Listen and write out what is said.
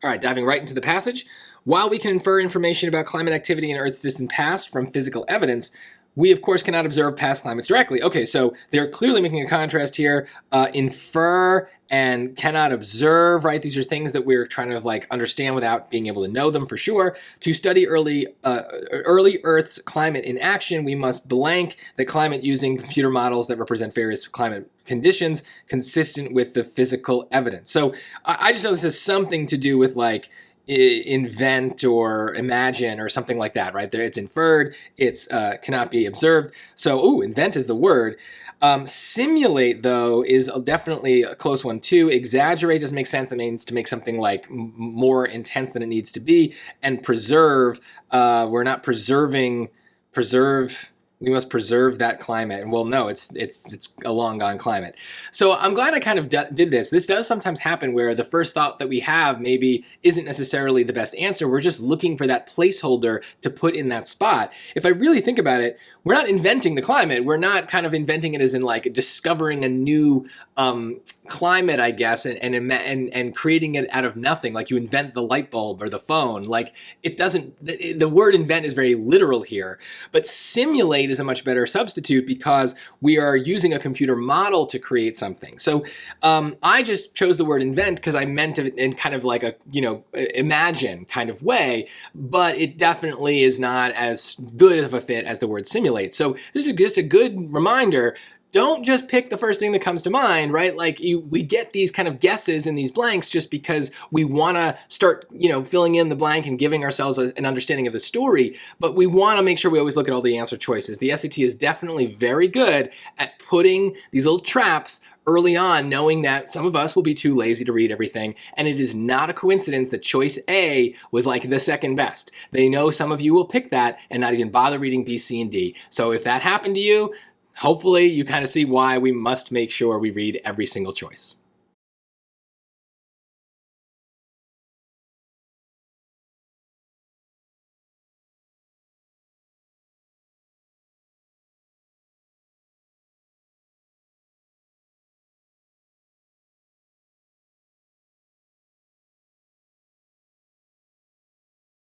All right, diving right into the passage. While we can infer information about climate activity in Earth's distant past from physical evidence, we, of course, cannot observe past climates directly. Okay, so they're clearly making a contrast here. Infer and cannot observe, right? These are things that we're trying to like understand without being able to know them for sure. To study early Earth's climate in action, we must blank the climate using computer models that represent various climate conditions consistent with the physical evidence. So I just know this has something to do with like invent or imagine or something like that, right? There, it's inferred, it's cannot be observed. So, invent is the word. Simulate, though, is definitely a close one too. Exaggerate doesn't make sense. That means to make something like more intense than it needs to be. And preserve, we're not preserving, we must preserve that climate. And well, no, it's a long gone climate. So I'm glad I kind of did this. This does sometimes happen where the first thought that we have maybe isn't necessarily the best answer. We're just looking for that placeholder to put in that spot. If I really think about it, we're not inventing the climate. We're not kind of inventing it as in like discovering a new climate, I guess, and creating it out of nothing. Like you invent the light bulb or the phone. Like it doesn't, the word invent is very literal here, but simulate is a much better substitute because we are using a computer model to create something. So I just chose the word invent because I meant it in kind of like a, imagine kind of way, but it definitely is not as good of a fit as the word simulate. So this is just a good reminder. Don't just pick the first thing that comes to mind, right? Like we get these kind of guesses in these blanks just because we want to start, filling in the blank and giving ourselves an understanding of the story. But we want to make sure we always look at all the answer choices. The SAT is definitely very good at putting these little traps early on, knowing that some of us will be too lazy to read everything. And it is not a coincidence that choice A was like the second best. They know some of you will pick that and not even bother reading B, C, and D. So if that happened to you, hopefully you kind of see why we must make sure we read every single choice.